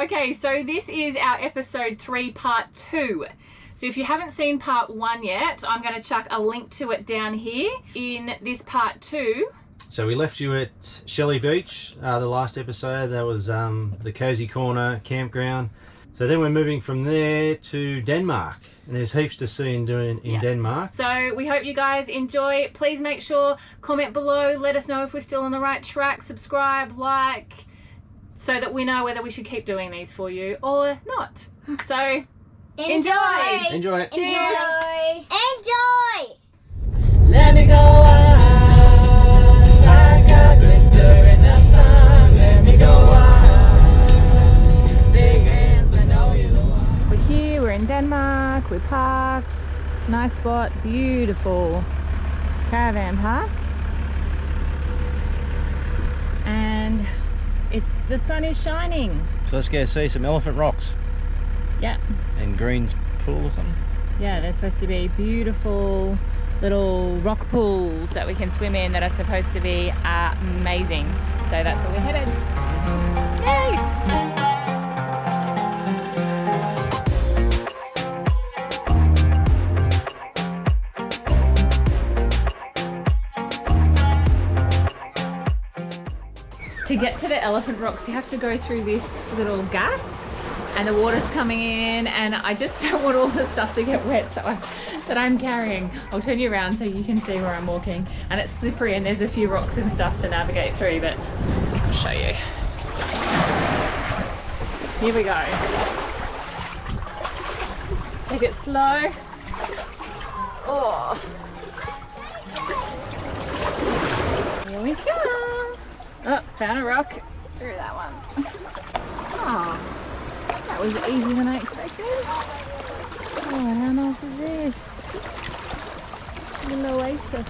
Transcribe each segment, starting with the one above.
Okay, so this is our episode 3 part 2. So if you haven't seen part 1 yet, I'm going to chuck a link to it down here in this part 2. So we left you at Shelley Beach, the last episode. That was the Cozy Corner campground. So then we're moving from there to Denmark. And there's heaps to see and do in Denmark. So we hope you guys enjoy. Please make sure, comment below, let us know if we're still on the right track, subscribe, like, so that we know whether we should keep doing these for you or not. So enjoy! Enjoy it. Cheers! Enjoy! Let me go out like a glister in the sun. Let me go out. Big hands, I know you're the one. We're here, we're in Denmark, we're parked. Nice spot, beautiful caravan park. And the sun is shining. So let's go see some elephant rocks. Yeah. And Green's pool or something. Yeah, they're supposed to be beautiful little rock pools that we can swim in that are supposed to be amazing. So that's where we're headed. Yay! To get to the elephant rocks, you have to go through this little gap and the water's coming in, and I just don't want all the stuff to get wet that I'm carrying. I'll turn you around so you can see where I'm walking, and it's slippery and there's a few rocks and stuff to navigate through, but I'll show you. Here we go. Take it slow. Oh. Here we go. Oh, found a rock. Through that one. Oh, that was easier than I expected. Oh, how nice is this? A little oasis.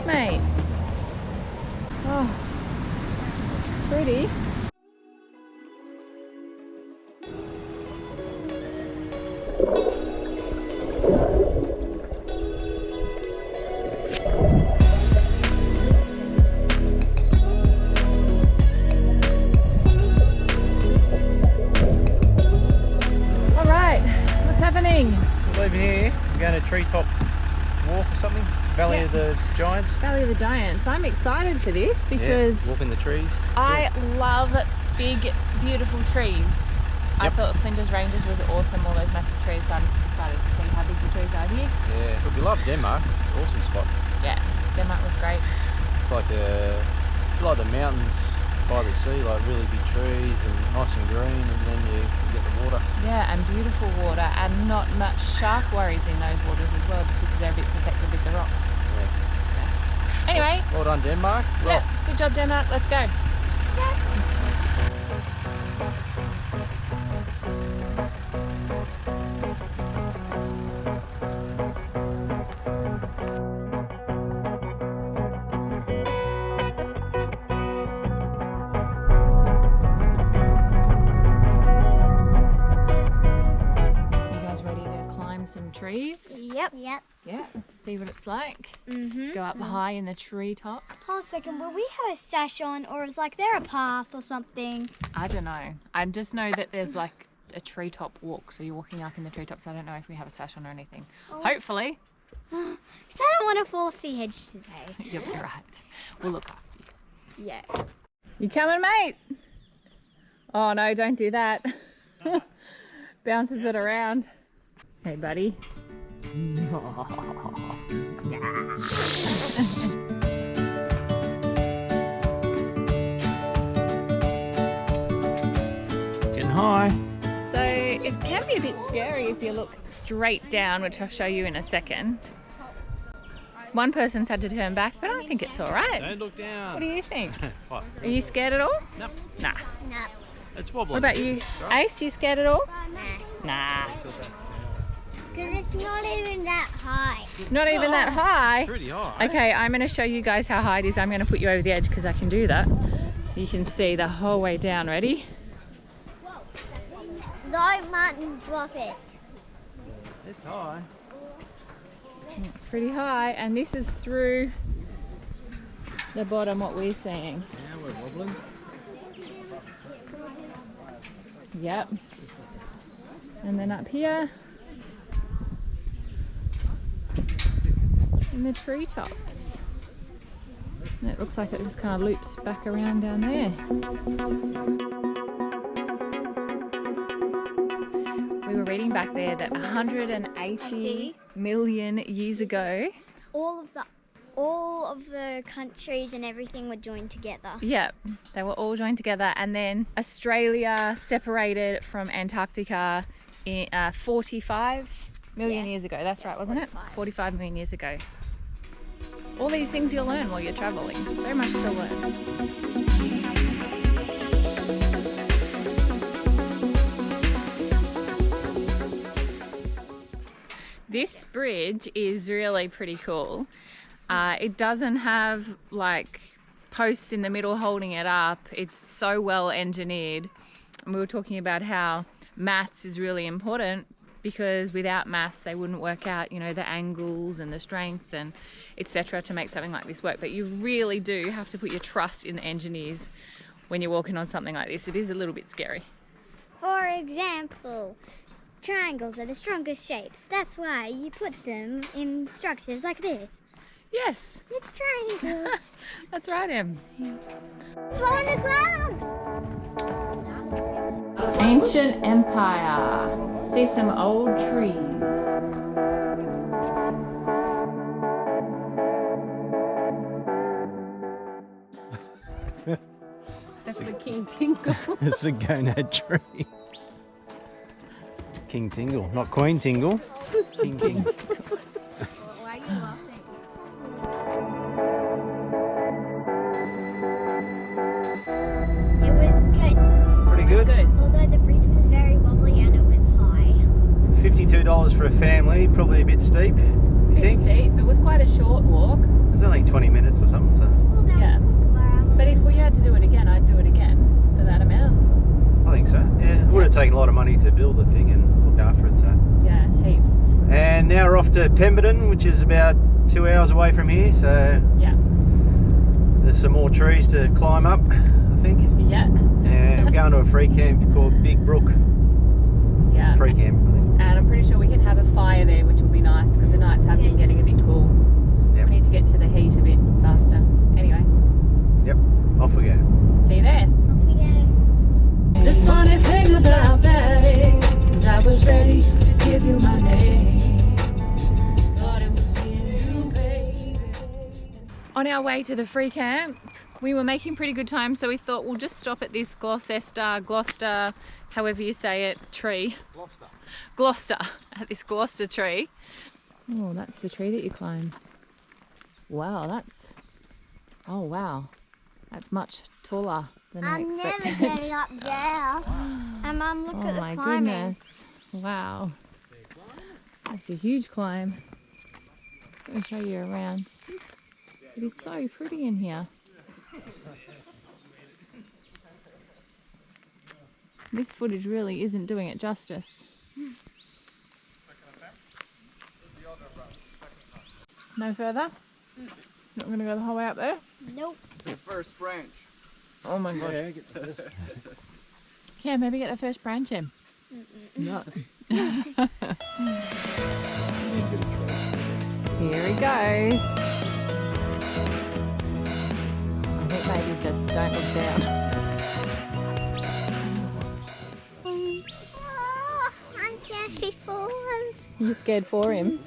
Mate. Oh, pretty. All right, what's happening? We're leaving here. We're going to Treetop walk or something. Valley of the Giants. Valley of the Giants. I'm excited for this because walk in the trees. I love big, beautiful trees. I thought Flinders Ranges was awesome, all those massive trees, so I'm excited to see how big the trees are here. Yeah, but we love Denmark. Awesome spot. Yeah, Denmark was great. It's like the mountains by the sea, like really big trees and nice and green, and then you get the water. Yeah, and beautiful water, and not much shark worries in those waters as well, just because they're a bit protected with the rocks. Yeah. Anyway. Well done, Denmark. Yeah, good job, Denmark. Let's go. Yeah. Trees. Yep. Yeah. See what it's like. Go up high in the treetops. Hold a second. Will we have a sash on, or is there a path or something? I don't know. I just know that there's like a treetop walk, so you're walking up in the treetops. I don't know if we have a sash on or anything. Oh. Hopefully. Because I don't want to fall off the edge today. You'll be right. We'll look after you. Yeah. You coming, mate? Oh no! Don't do that. Bounces it around. Hey, buddy. Getting high. So it can be a bit scary if you look straight down, which I'll show you in a second. One person's had to turn back, but I think it's all right. Don't look down. What do you think? What? Are you scared at all? No. Nah. No. It's wobbling. What about you? Ace, you scared at all? Nah. Nah. Because it's not even that high. It's not even that high. Pretty high. Okay, I'm going to show you guys how high it is. I'm going to put you over the edge because I can do that. You can see the whole way down. Ready? Don't Martin drop it. It's high. It's pretty high, and this is through the bottom, what we're seeing. Yeah, we're wobbling. Yep. And then up here in the treetops. And it looks like it just kind of loops back around down there. We were reading back there that 180 million years ago. All of the countries and everything were joined together. Yep, they were all joined together, and then Australia separated from Antarctica in 45 million years ago. That's right, wasn't it? 45 million years ago. All these things you'll learn while you're traveling. So much to learn. This bridge is really pretty cool. It doesn't have like posts in the middle holding it up. It's so well engineered. And we were talking about how maths is really important, because without maths they wouldn't work out, you know, the angles and the strength and etc. to make something like this work. But you really do have to put your trust in the engineers when you're walking on something like this. It is a little bit scary. For example, triangles are the strongest shapes. That's why you put them in structures like this. Yes, It's triangles. that's right, Em. On the ground. Ancient Empire. See some old trees. That's the King Tingle. It's a gonad tree. King Tingle, not Queen Tingle. King King. Why are you laughing? It was good. Pretty good. Good. Although the bridge was very wobbly and it was high. $52 for a family, probably a bit steep, you It's think? steep. It was quite a short walk. It was only 20 minutes or something, so Well, that Yeah. was quick. But if we had to do it again, I'd do it again for that amount. I think so. Yeah, it would have taken a lot of money to build the thing and look after it, so. Yeah, heaps. And now we're off to Pemberton, which is about 2 hours away from here, so Yeah. there's some more trees to climb up, I think. Yeah. And we're going to a free camp called Big Brook Yeah. Free Camp, I think. And I'm pretty sure we can have a fire there, which will be nice because the nights have been getting a bit cool. Yep. We need to get to the heat a bit faster. Anyway, Yep, off we go. see you there. Off we go. The funny thing about that is I was ready to give you my name. Thought it was me and you, baby. On our way to the free camp, we were making pretty good time, so we thought we'll just stop at this Gloucester, however you say it, tree. Gloucester, at this Gloucester tree. Oh, that's the tree that you climb. Wow, oh wow, that's much taller than I I'm expected. never getting up there. And Mum, look Oh at the my climbing. goodness. Wow. That's a huge climb. Just going to show you around. It is so pretty in here. This footage really isn't doing it justice. No further? Not going to go the whole way up there? Nope. The first branch. Oh my gosh. Yeah, get those. Yeah, maybe get the first branch in. No. Here he goes. I think maybe just don't look down. Oh, I'm scared before. You scared for him?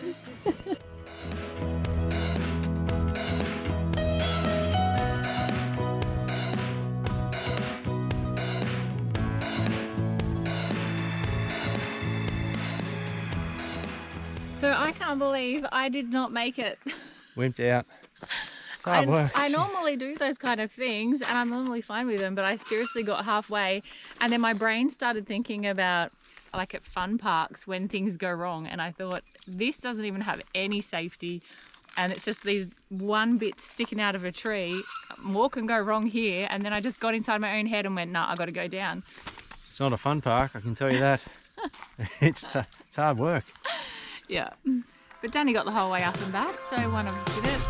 So I can't believe I did not make it. Wimped out. It's hard work. I normally do those kind of things and I'm normally fine with them, but I seriously got halfway and then my brain started thinking about, like at fun parks when things go wrong, and I thought this doesn't even have any safety, and it's just these one bit sticking out of a tree. More can go wrong here. And then I just got inside my own head and went, nah, I got to go down. It's not a fun park, I can tell you that. It's hard work. Yeah, but Danny got the whole way up and back, so one of us did it.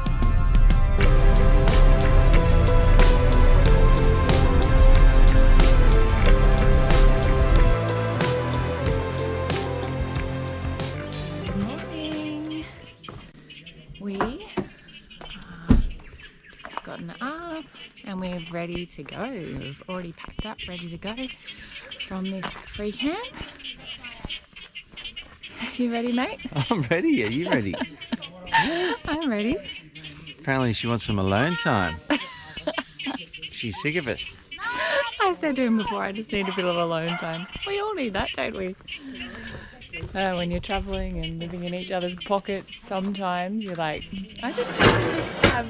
Good morning. We just gotten up and we're ready to go. We've already packed up, ready to go from this free camp. You ready, mate? I'm ready. Are you ready? I'm ready. Apparently she wants some alone time. She's sick of us. I said to him before, I just need a bit of alone time. We all need that, don't we? When you're travelling and living in each other's pockets, sometimes you're like, I just want to just have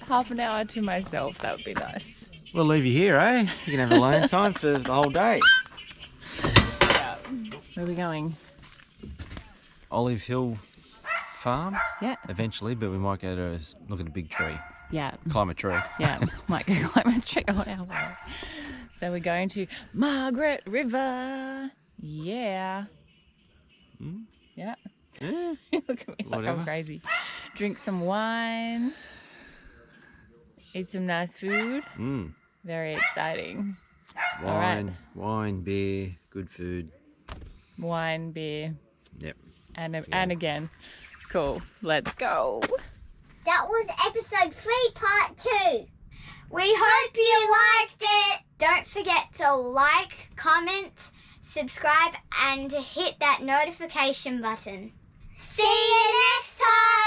half an hour to myself. That would be nice. We'll leave you here, eh? You can have alone time for the whole day. Yeah. Where are we going? Olive Hill Farm? Yeah. Eventually, but we might go to look at a big tree. Yeah. Climb a tree. Yeah. Might go climb a tree on our way. So we're going to Margaret River. Yeah. Mm? Yeah. Yeah. Look at me like Whatever. I'm crazy. Drink some wine. Eat some nice food. Mm. Very exciting. All Wine, right. wine, beer, good food. Wine, beer, Yep. and again. Cool. Let's go. That was episode 3, part 2. We hope you liked it. Don't forget to like, comment, subscribe, and hit that notification button. See you next time.